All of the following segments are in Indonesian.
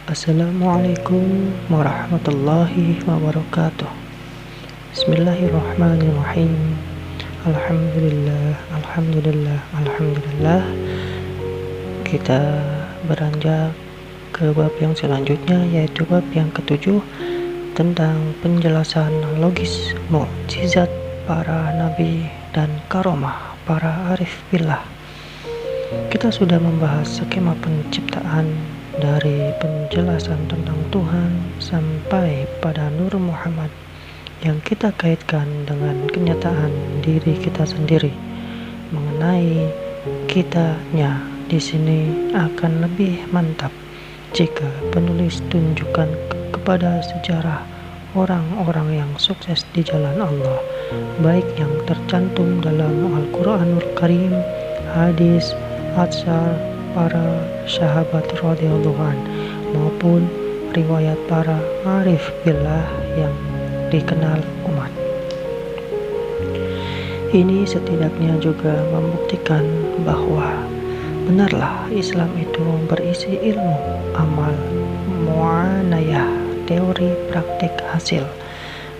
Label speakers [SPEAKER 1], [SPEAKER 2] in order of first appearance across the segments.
[SPEAKER 1] Assalamualaikum warahmatullahi wabarakatuh. Bismillahirrahmanirrahim. Alhamdulillah, alhamdulillah, alhamdulillah. Kita beranjak ke bab yang selanjutnya, yaitu bab yang ketujuh tentang penjelasan logis mukjizat para nabi dan karomah para arif billah. Kita sudah membahas skema penciptaan dari penjelasan tentang Tuhan sampai pada Nur Muhammad yang kita kaitkan dengan kenyataan diri kita sendiri. Mengenai kitanya di sini akan lebih mantap jika penulis tunjukkan kepada sejarah orang-orang yang sukses di jalan Allah, baik yang tercantum dalam Al-Quranul Karim, hadis, atsar para sahabat radhiyallahu an, maupun riwayat para arif billah yang dikenal umat. Ini setidaknya juga membuktikan bahwa benarlah Islam itu berisi ilmu, amal, mu'anayah, teori, praktik, hasil.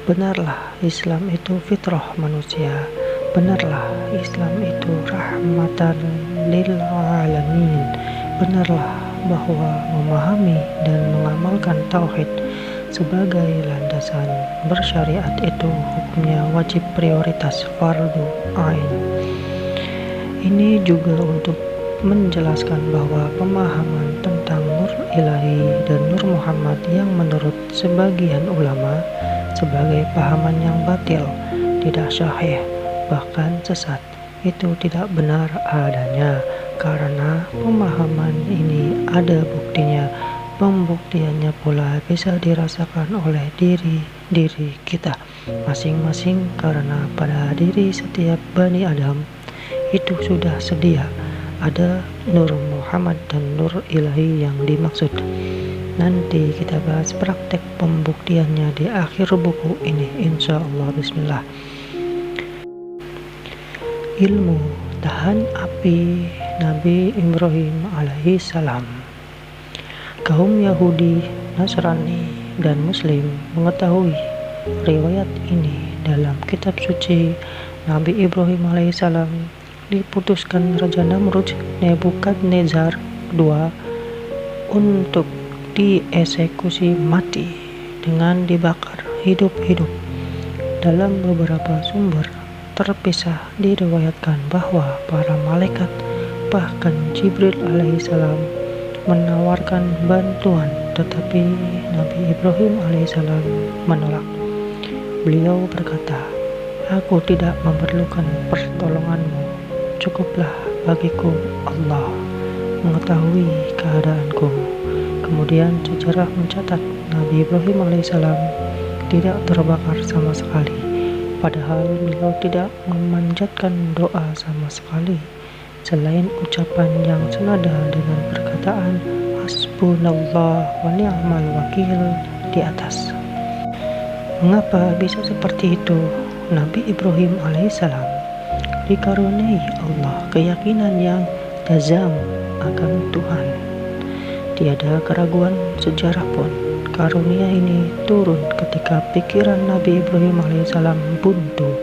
[SPEAKER 1] Benarlah Islam itu fitrah manusia. Benarlah Islam itu rahmatan lil alamin. Benarlah bahwa memahami dan mengamalkan tauhid sebagai landasan bersyariat itu hukumnya wajib prioritas fardu ain. Ini juga untuk menjelaskan bahwa pemahaman tentang Nur Ilahi dan Nur Muhammad yang menurut sebagian ulama sebagai pahaman yang batil, tidak sahih, bahkan sesat, itu tidak benar adanya, karena pemahaman ini ada buktinya. Pembuktiannya pula bisa dirasakan oleh diri kita masing-masing, karena pada diri setiap Bani Adam itu sudah sedia ada Nur Muhammad dan Nur Ilahi yang dimaksud. Nanti kita bahas praktek pembuktiannya di akhir buku ini, insya Allah. Bismillah. Ilmu tahan api Nabi Ibrahim alaihi salam. Kaum Yahudi, Nasrani, dan Muslim mengetahui riwayat ini dalam kitab suci. Nabi Ibrahim alaihissalam diputuskan Raja Namrud Nebukadnezar II untuk dieksekusi mati dengan dibakar hidup-hidup. Dalam beberapa sumber terpisah diriwayatkan bahwa para malaikat, bahkan Jibril alaihissalam, menawarkan bantuan, tetapi Nabi Ibrahim alaihissalam menolak. Beliau berkata, "Aku tidak memerlukan pertolonganmu, cukuplah bagiku Allah mengetahui keadaanku." Kemudian sejarah mencatat Nabi Ibrahim alaihissalam tidak terbakar sama sekali, padahal beliau tidak memanjatkan doa sama sekali selain ucapan yang senada dengan perkataan hasbunallah wa ni'mal wakil di atas. Mengapa bisa seperti itu? Nabi Ibrahim alaihissalam dikaruniai Allah keyakinan yang jazam akan Tuhan. Tiada keraguan sejarah pun karunia ini turun ketika pikiran Nabi Ibrahim alaihissalam buntu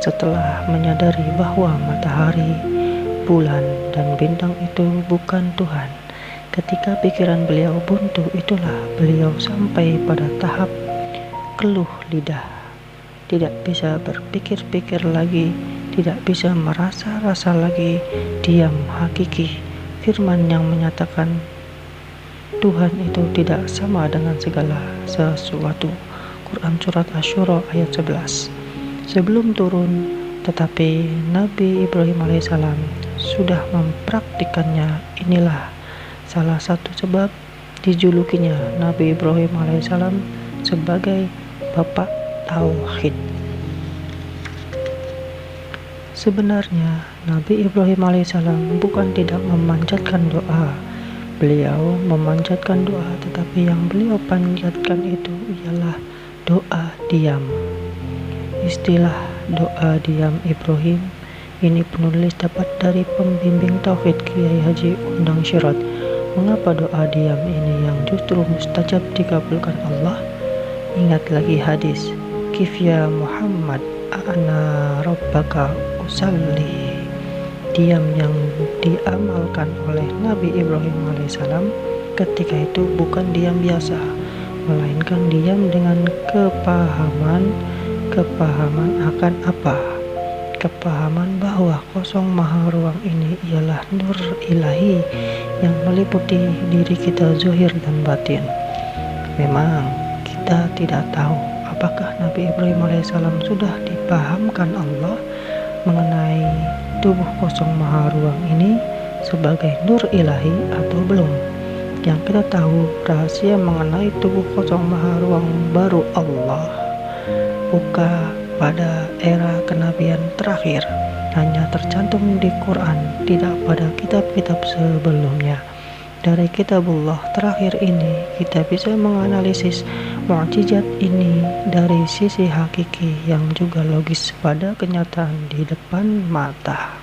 [SPEAKER 1] setelah menyadari bahwa matahari, bulan, dan bintang itu bukan Tuhan. Ketika pikiran beliau buntu, itulah beliau sampai pada tahap keluh lidah, tidak bisa berpikir-pikir lagi, tidak bisa merasa-rasa lagi, diam hakiki. Firman yang menyatakan Tuhan itu tidak sama dengan segala sesuatu. Quran Surat Asy-Syura ayat 11. Sebelum turun, tetapi Nabi Ibrahim alaihissalam sudah mempraktikannya. Inilah salah satu sebab dijulukinya Nabi Ibrahim alaihissalam sebagai Bapak Tauhid. Sebenarnya Nabi Ibrahim alaihissalam bukan tidak memanjatkan doa. Beliau memanjatkan doa, tetapi yang beliau panjatkan itu ialah doa diam. Istilah doa diam Ibrahim ini penulis dapat dari pembimbing tauhid Kiai Haji Undang Syirat Mengapa doa diam ini yang justru mustajab dikabulkan Allah? Ingat lagi hadis, Kif ya Muhammad, ana rabbaka usalli. Diam yang diamalkan oleh Nabi Ibrahim alaihissalam ketika itu bukan diam biasa, melainkan diam dengan kepahaman akan apa? Kepahaman bahwa kosong maha ruang ini ialah nur ilahi yang meliputi diri kita zahir dan batin. Memang kita tidak tahu apakah Nabi Ibrahim alaihissalam sudah dipahamkan Allah mengenai tubuh kosong maha ruang ini sebagai nur ilahi atau belum. Yang kita tahu, rahasia mengenai tubuh kosong maha ruang baru Allah buka pada era kenabian terakhir, hanya tercantum di Quran, tidak pada kitab-kitab sebelumnya. Dari kitabullah terakhir ini kita bisa menganalisis mukjizat ini dari sisi hakiki yang juga logis pada kenyataan di depan mata.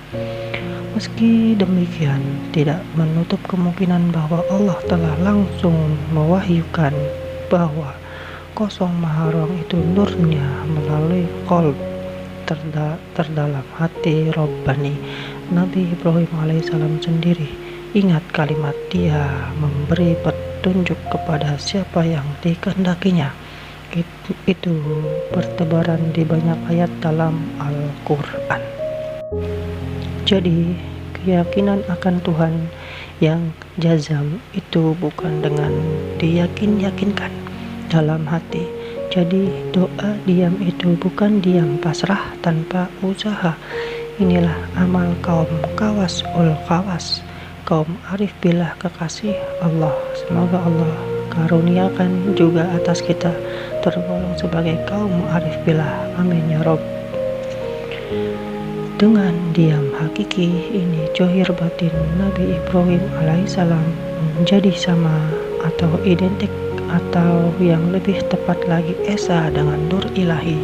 [SPEAKER 1] Meski demikian, tidak menutup kemungkinan bahwa Allah telah langsung mewahyukan bahwa kosong maha ruang itu nurnya melalui qalb terdalam hati Rabbani Nabi Ibrahim alaihissalam sendiri. Ingat kalimat dia memberi petunjuk kepada siapa yang dikehendakinya. Itu bertebaran di banyak ayat dalam Al-Quran. Jadi keyakinan akan Tuhan yang jazam itu bukan dengan diyakinkan dalam hati. Jadi doa diam itu bukan diam pasrah tanpa usaha. Inilah amal kaum kawas ul kawas, kaum arif billah kekasih Allah. Semoga Allah karuniakan juga atas kita tergolong sebagai kaum arif billah. Amin ya Rabb. Dengan diam hakiki ini zahir batin Nabi Ibrahim alaihissalam menjadi sama atau identik, atau yang lebih tepat lagi esa dengan nur ilahi.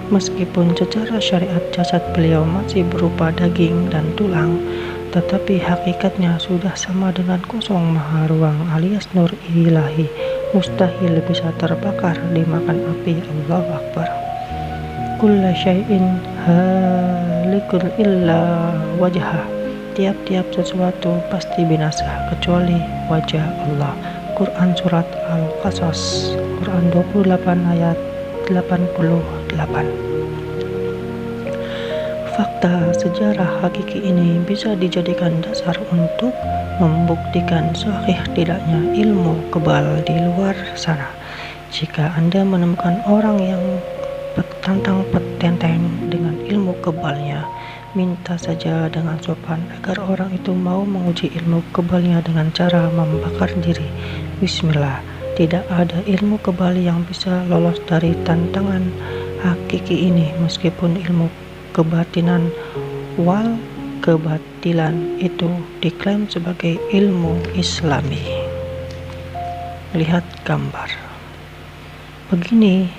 [SPEAKER 1] Meskipun secara syariat jasad beliau masih berupa daging dan tulang, tetapi hakikatnya sudah sama dengan kosong maha ruang alias nur ilahi. Mustahil bisa terbakar dimakan api. Allahu Akbar. Kullu syai'in halikun illa wajhah. Tiap-tiap sesuatu pasti binasa kecuali wajah Allah. Quran Surat Al-Qasas, Quran 28 ayat 88. Fakta sejarah hakiki ini bisa dijadikan dasar untuk membuktikan sahih tidaknya ilmu kebal di luar sana. Jika Anda menemukan orang yang petantang petenteng dengan ilmu kebalnya, minta saja dengan sopan agar orang itu mau menguji ilmu kebalnya dengan cara membakar diri. Bismillah, tidak ada ilmu kebal yang bisa lolos dari tantangan hakiki ini, meskipun ilmu kebatinan wal kebatilan itu diklaim sebagai ilmu Islami. Lihat gambar. Begini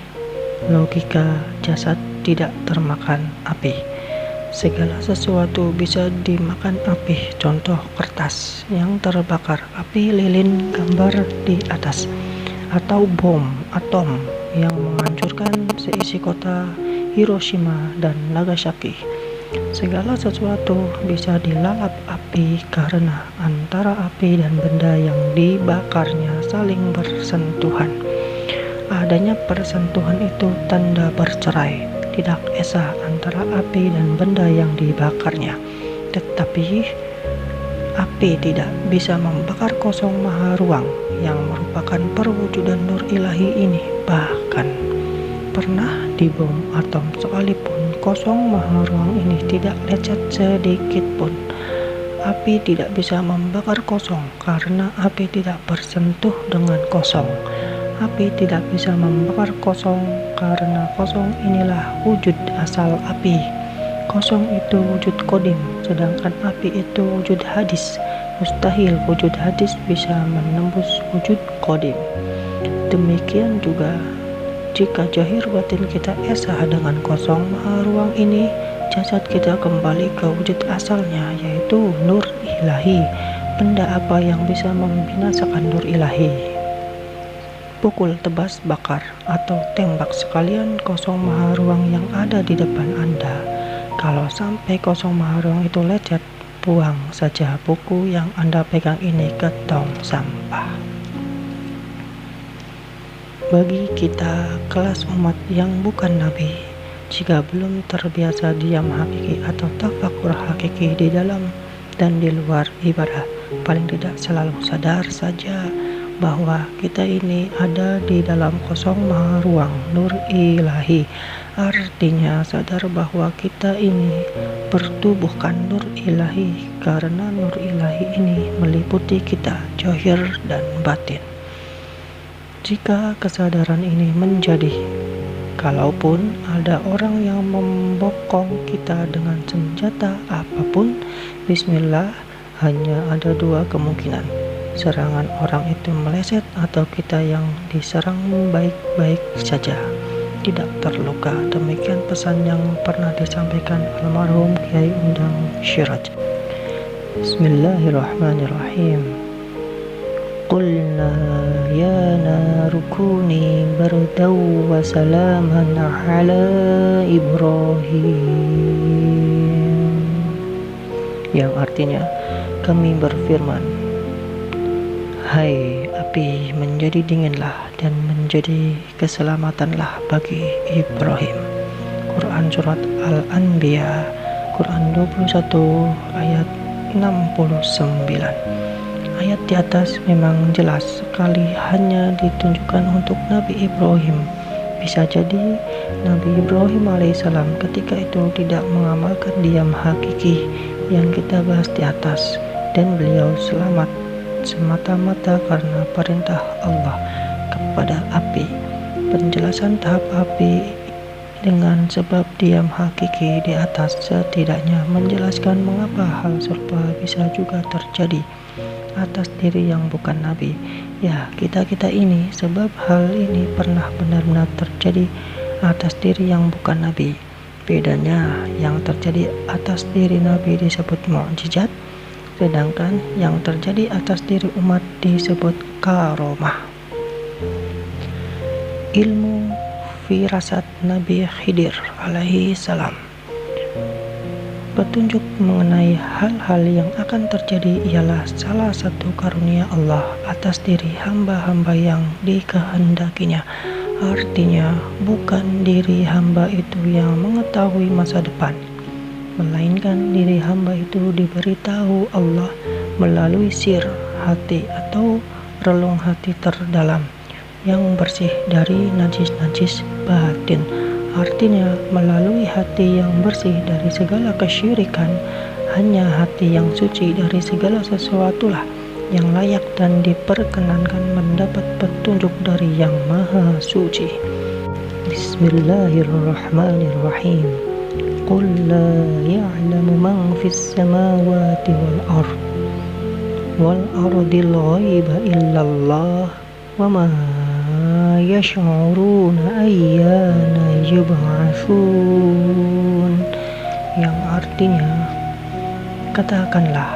[SPEAKER 1] logika jasad tidak termakan api. Segala sesuatu bisa dimakan api. Contoh kertas yang terbakar, api lilin gambar di atas, atau bom atom yang menghancurkan seisi kota Hiroshima dan Nagasaki. Segala sesuatu bisa dilalap api karena antara api dan benda yang dibakarnya saling bersentuhan. Adanya persentuhan itu tanda bercerai. Tidak esa antara api dan benda yang dibakarnya. Tetapi api tidak bisa membakar kosong maha ruang yang merupakan perwujudan nur ilahi ini. Bahkan pernah dibom atom sekalipun, kosong maha ruang ini tidak lecet sedikit pun. Api tidak bisa membakar kosong karena api tidak bersentuh dengan kosong. Api tidak bisa membakar kosong karena kosong inilah wujud asal api. Kosong itu wujud kodim, sedangkan api itu wujud hadis. Mustahil wujud hadis bisa menembus wujud kodim. Demikian juga jika zahir batin kita esa dengan kosong maha ruang ini, jasad kita kembali ke wujud asalnya, yaitu nur ilahi. benda apa yang bisa membinasakan nur ilahi. Pukul, tebas, bakar, atau tembak sekalian kosong maha ruang yang ada di depan Anda. Kalau sampai kosong maha ruang itu lecet, buang saja buku yang Anda pegang ini ke tong sampah. Bagi kita kelas umat yang bukan nabi, jika belum terbiasa diam hakiki atau tafakur hakiki di dalam dan di luar ibadah, paling tidak selalu sadar saja bahwa kita ini ada di dalam kosong maha ruang nur ilahi. Artinya sadar bahwa kita ini bertubuhkan nur ilahi, karena nur ilahi ini meliputi kita zahir dan batin. Jika kesadaran ini menjadi, kalaupun ada orang yang membokong kita dengan senjata apapun, bismillah, hanya ada dua kemungkinan: serangan orang itu meleset atau kita yang diserang baik-baik saja, tidak terluka. Demikian pesan yang pernah disampaikan almarhum Kiai Undang Syiraj. Bismillahirrahmanirrahim. Qulna ya naru kuni bardaw wa salaman ala Ibrahim, yang artinya kami berfirman, hai api, menjadi dinginlah dan menjadi keselamatanlah bagi Ibrahim. Quran Surat Al-Anbiya, Quran 21 ayat 69. Ayat di atas memang jelas sekali hanya ditunjukkan untuk Nabi Ibrahim. Bisa jadi Nabi Ibrahim alaihissalam ketika itu tidak mengamalkan diam hakiki yang kita bahas di atas, dan beliau selamat semata-mata karena perintah Allah kepada api. Penjelasan tahap api dengan sebab diam hakiki di atas setidaknya menjelaskan mengapa hal serupa bisa juga terjadi atas diri yang bukan nabi. Ya, kita-kita ini, sebab hal ini pernah benar-benar terjadi atas diri yang bukan nabi. Bedanya, yang terjadi atas diri nabi disebut mukjizat, sedangkan yang terjadi atas diri umat disebut karomah. Ilmu firasat Nabi Khidir alaihi salam. Petunjuk mengenai hal-hal yang akan terjadi ialah salah satu karunia Allah atas diri hamba-hamba yang dikehendakinya. Artinya, bukan diri hamba itu yang mengetahui masa depan, melainkan diri hamba itu diberitahu Allah melalui sir hati atau relung hati terdalam yang bersih dari najis-najis batin. Artinya, melalui hati yang bersih dari segala kesyirikan, hanya hati yang suci dari segala sesuatulah yang layak dan diperkenankan mendapat petunjuk dari yang maha suci. Bismillahirrahmanirrahim. Qul la ya'lamu man fis samawati wal ardil ghaiba illallah wa ma yash'uruna ayyana yub'atsun, yang artinya, katakanlah,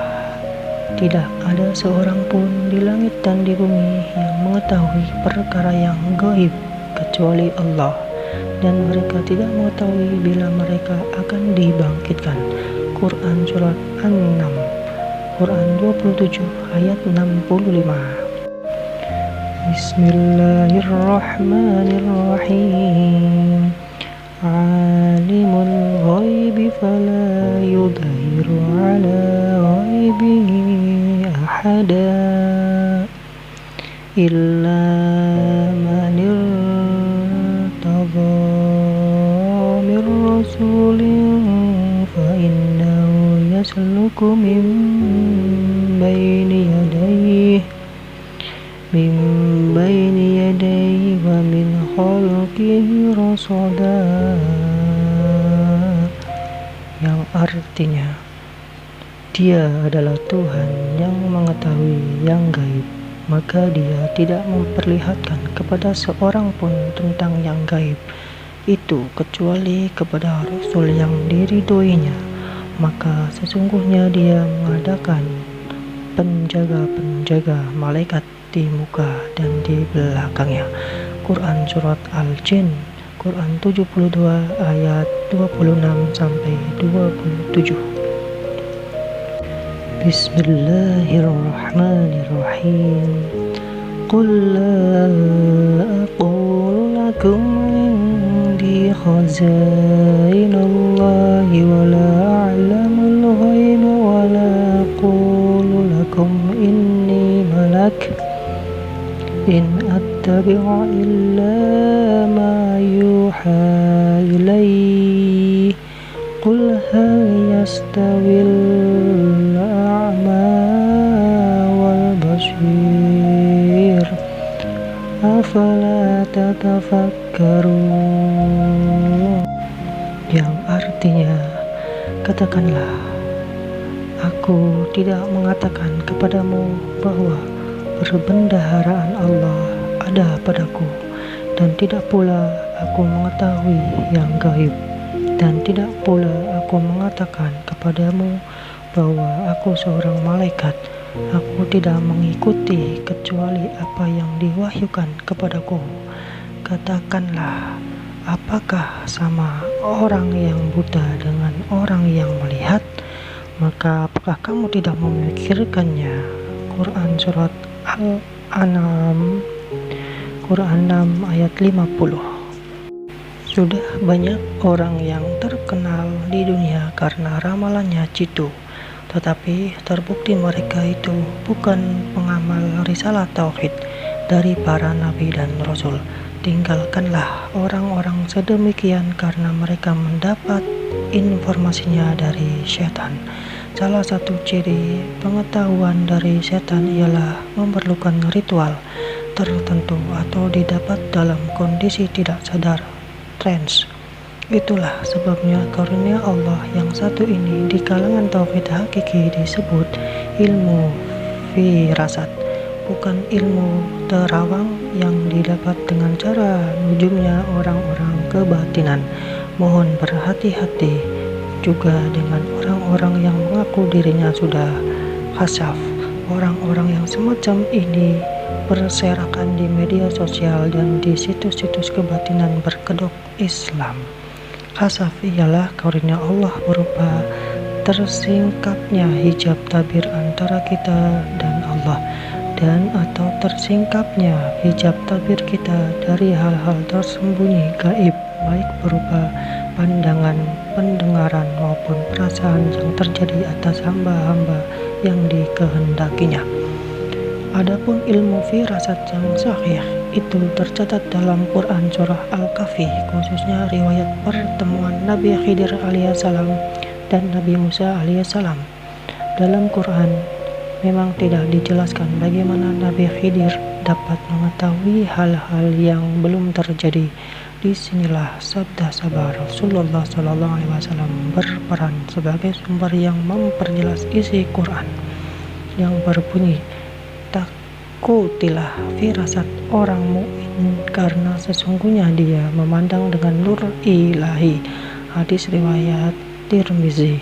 [SPEAKER 1] tidak ada seorang pun di langit dan di bumi yang mengetahui perkara yang gaib kecuali Allah, dan mereka tidak mengetahui bila mereka akan dibangkitkan. Quran Surat An-Nam, Quran 27 ayat 65. Bismillahirrahmanirrahim. Alimul ghaibi fala yudhiru ala ghaibihi ahada illa man irtada min rasulin fa innahu yasluku min bayni yadayhi wa min khalqihi rasada, yang artinya, Dia adalah Tuhan yang mengetahui yang gaib, maka Dia tidak memperlihatkan kepada seorang pun tentang yang gaib itu kecuali kepada Rasul yang diridhoinya. Maka sesungguhnya Dia mengadakan penjaga-penjaga malaikat di muka dan di belakangnya. Quran Surat Al-Jin, Quran 72 ayat 26 sampai 27. Bismillahirrahmanirrahim. Qul la aqulu lakum indi khaza'inullahi wa la a'lamul ghaiba wa la aqulu lakum inni malak in attabi'u illa ma yuha ilayya. Qul hal yastawil a'ma wal basir afala tatafakkarun. Yang artinya, katakanlah, aku tidak mengatakan kepadamu bahwa perbendaharaan Allah ada padaku, dan tidak pula aku mengetahui yang gaib, dan tidak pula aku mengatakan kepadamu bahwa aku seorang malaikat. Aku tidak mengikuti kecuali apa yang diwahyukan kepadaku. Katakanlah, apakah sama orang yang buta dengan orang yang melihat? Maka apakah kamu tidak memikirkannya? Quran Surat Al-An'am, Quran 6 ayat 50. Sudah banyak orang yang terkenal di dunia karena ramalannya jitu, tetapi terbukti mereka itu bukan pengamal risalah tauhid dari para nabi dan rasul. Tinggalkanlah orang-orang sedemikian karena mereka mendapat informasinya dari setan. Salah satu ciri pengetahuan dari setan ialah memerlukan ritual tertentu atau didapat dalam kondisi tidak sadar, trance. Itulah sebabnya karunia Allah yang satu ini di kalangan tauhid hakiki disebut ilmu firasat, bukan ilmu terawang yang didapat dengan cara nujumnya orang-orang kebatinan. Mohon berhati-hati juga dengan orang-orang yang mengaku dirinya sudah khasyaf. Orang-orang yang semacam ini berserakan di media sosial dan di situs-situs kebatinan berkedok Islam. Khasyaf ialah karunia Allah berupa tersingkapnya hijab tabir antara kita dan Allah, dan atau tersingkapnya hijab tabir kita dari hal-hal tersembunyi gaib, baik berupa pandangan, pendengaran maupun perasaan yang terjadi atas hamba-hamba yang dikehendakinya. Adapun ilmu firasat yang sahih itu tercatat dalam Quran Surah Al-Kahfi, khususnya riwayat pertemuan Nabi Khidir alaihissalam dan Nabi Musa alaihissalam. Dalam Quran memang tidak dijelaskan bagaimana Nabi Khidir dapat mengetahui hal-hal yang belum terjadi. Disinilah sabda sabar Rasulullah SAW berperan sebagai sumber yang memperjelas isi Quran yang berbunyi, takutilah firasat orang mukmin karena sesungguhnya dia memandang dengan nur ilahi. Hadis riwayat Tirmizi.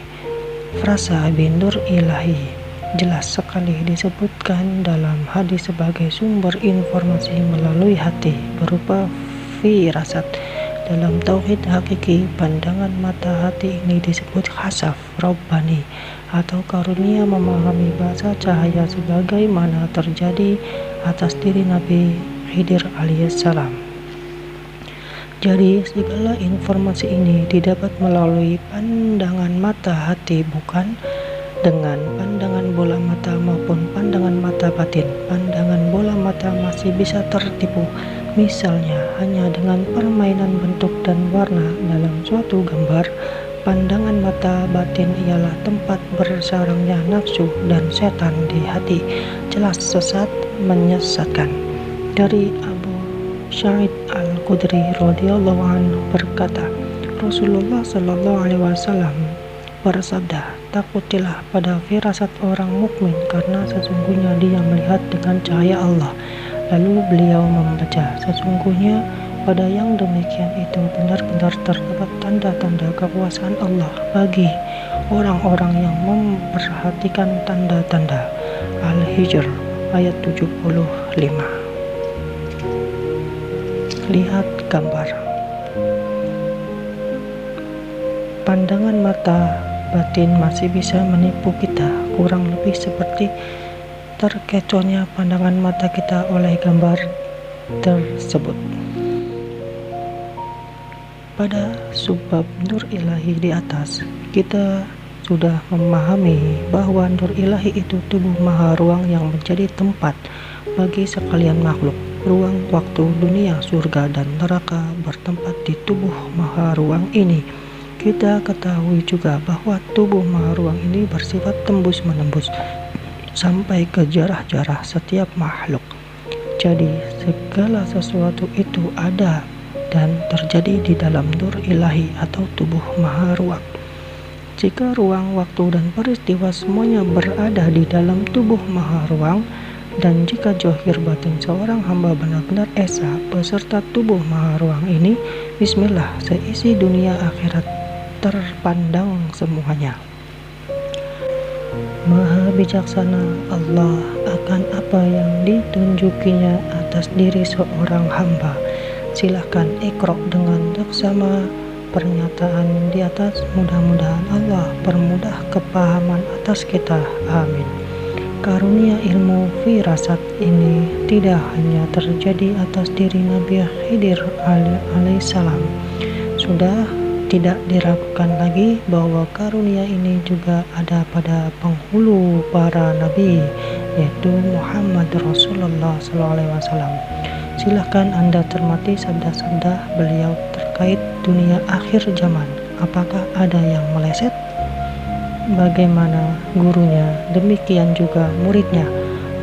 [SPEAKER 1] Frasa bin nur ilahi jelas sekali disebutkan dalam hadis sebagai sumber informasi melalui hati berupa firasat. Dalam tauhid hakiki, pandangan mata hati ini disebut khasyaf Rabbani atau karunia memahami bahasa cahaya sebagaimana terjadi atas diri Nabi Khidir alaihissalam. Jadi segala informasi ini didapat melalui pandangan mata hati, bukan dengan pandangan bola mata maupun pandangan mata batin. Pandangan bola mata masih bisa tertipu, misalnya hanya dengan permainan bentuk dan warna dalam suatu gambar. Pandangan mata batin ialah tempat bersarangnya nafsu dan setan di hati, jelas sesat, menyesatkan. Dari Abu Sa'id Al-Khudri radhiyallahu anhu berkata, Rasulullah SAW bersabda, takutilah pada firasat orang mukmin karena sesungguhnya dia melihat dengan cahaya Allah. Lalu beliau membaca, sesungguhnya pada yang demikian itu benar-benar terdapat tanda-tanda kekuasaan Allah bagi orang-orang yang memperhatikan tanda-tanda. Al-Hijr ayat 75. Lihat gambar. Pandangan mata batin masih bisa menipu kita, kurang lebih seperti terkecohnya pandangan mata kita oleh gambar tersebut. Pada subbab nur ilahi di atas, kita sudah memahami bahwa nur ilahi itu tubuh maha ruang yang menjadi tempat bagi sekalian makhluk. Ruang, waktu, dunia, surga, dan neraka bertempat di tubuh maha ruang ini. Kita ketahui juga bahwa tubuh maha ruang ini bersifat tembus-menembus sampai ke jarah-jarah setiap makhluk. Jadi segala sesuatu itu ada dan terjadi di dalam nur ilahi atau tubuh maha ruang. Jika ruang, waktu, dan peristiwa semuanya berada di dalam tubuh maha ruang, dan jika johir batin seorang hamba benar-benar esa beserta tubuh maha ruang ini, bismillah, seisi dunia akhirat terpandang semuanya. Maha bijaksana Allah akan apa yang ditunjukinya atas diri seorang hamba. Silahkan iqra dengan seksama pernyataan di atas. Mudah-mudahan Allah permudah kepahaman atas kita. Amin. Karunia ilmu firasat ini tidak hanya terjadi atas diri Nabi Khidir alaihissalam. Sudah tidak diragukan lagi bahwa karunia ini juga ada pada penghulu para nabi, yaitu Muhammad Rasulullah SAW. Silahkan Anda cermati sabda-sabda beliau terkait dunia akhir zaman. Apakah ada yang meleset? Bagaimana gurunya, demikian juga muridnya.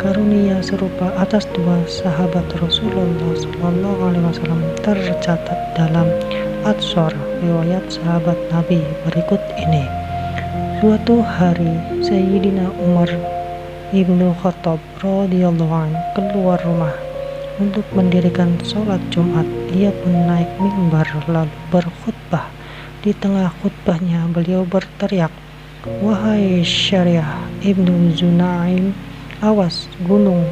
[SPEAKER 1] Karunia serupa atas dua sahabat Rasulullah SAW tercatat dalam Atsar riwayat sahabat Nabi berikut ini. Suatu hari Sayyidina Umar ibnu Khattab radhiyallahu anhu keluar rumah untuk mendirikan sholat Jumat. Ia pun naik mimbar lalu berkhutbah. Di tengah khutbahnya beliau berteriak, "Wahai Syariah ibnu Junaim, awas gunung!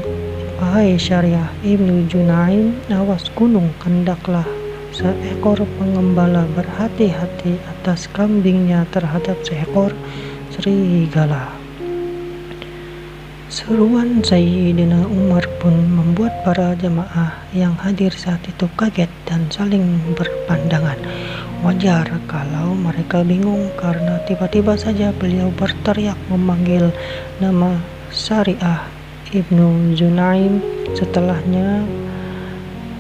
[SPEAKER 1] Wahai Syariah ibnu Junaim, awas gunung! Hendaklah seekor pengembala berhati-hati atas kambingnya terhadap seekor serigala." Seruan Sayyidina Umar pun membuat para jemaah yang hadir saat itu kaget dan saling berpandangan. Wajar kalau mereka bingung karena tiba-tiba saja beliau berteriak memanggil nama Syariah ibnu Junaim. Setelahnya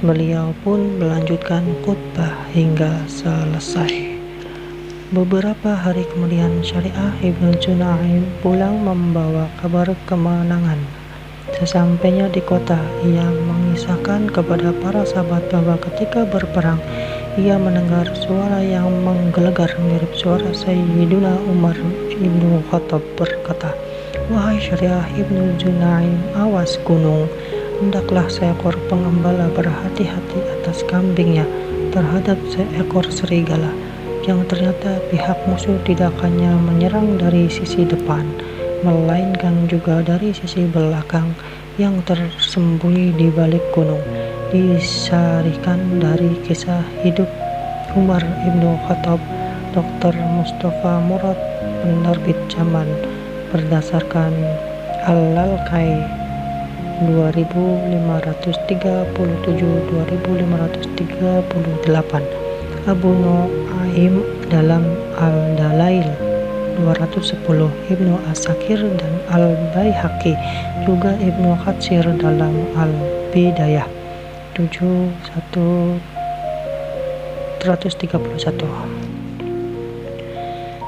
[SPEAKER 1] beliau pun melanjutkan khutbah hingga selesai. Beberapa hari kemudian Syariah ibnu Junaim pulang membawa kabar kemenangan. Sesampainya di kota, ia mengisahkan kepada para sahabat bahwa ketika berperang ia mendengar suara yang menggelegar mirip suara Sayyidina Umar ibnu Khattab berkata, "Wahai Syariah ibnu Junaim, awas gunung! Hendaklah seekor pengembala berhati-hati atas kambingnya terhadap seekor serigala." Yang ternyata pihak musuh tidak hanya menyerang dari sisi depan, melainkan juga dari sisi belakang yang tersembunyi di balik gunung. Disarikan dari kisah hidup Umar ibnu Khattab, Dr. Mustafa Murad, penerbit zaman, berdasarkan Al-Lalkai 2537-2538, Abu Nuaim dalam Al-Dalail 210, Ibnu Asakir dan Al-Baihaqi, juga Ibnu Katsir dalam Al-Bidayah 131.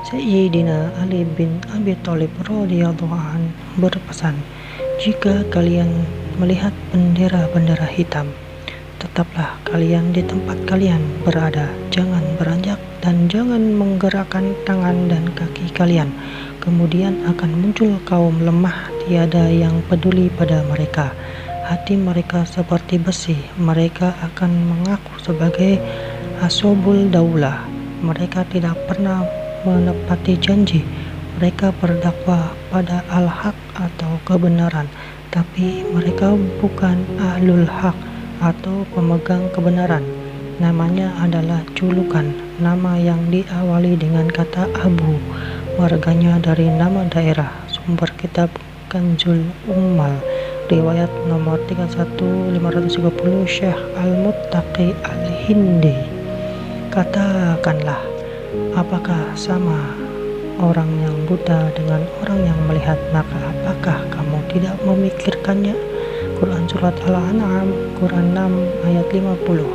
[SPEAKER 1] Sayyidina Ali bin Abi Thalib radhiyallahu anhu berpesan, "Jika kalian melihat bendera-bendera hitam, tetaplah kalian di tempat kalian berada, jangan beranjak dan jangan menggerakkan tangan dan kaki kalian. Kemudian akan muncul kaum lemah, tiada yang peduli pada mereka. Hati mereka seperti besi, mereka akan mengaku sebagai asobul daulah. Mereka tidak pernah menepati janji, mereka berdakwah pada al-haq atau kebenaran, tapi mereka bukan ahlul haq atau pemegang kebenaran. Namanya adalah julukan, nama yang diawali dengan kata Abu, warganya dari nama daerah. Sumber kitab Kanzul Ummal, riwayat nomor 31530, Syekh Al-Muttaqi Al-Hindi. Katakanlah, apakah sama orang yang buta dengan orang yang melihat? Maka apakah kamu tidak memikirkannya? Quran Surat Al-An'am, Quran 6 ayat 50.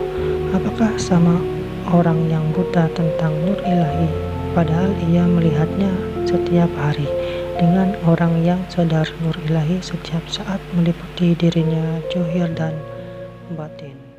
[SPEAKER 1] Apakah sama orang yang buta tentang nur ilahi, padahal ia melihatnya setiap hari, dengan orang yang sadar nur ilahi setiap saat meliputi dirinya, zahir dan batin?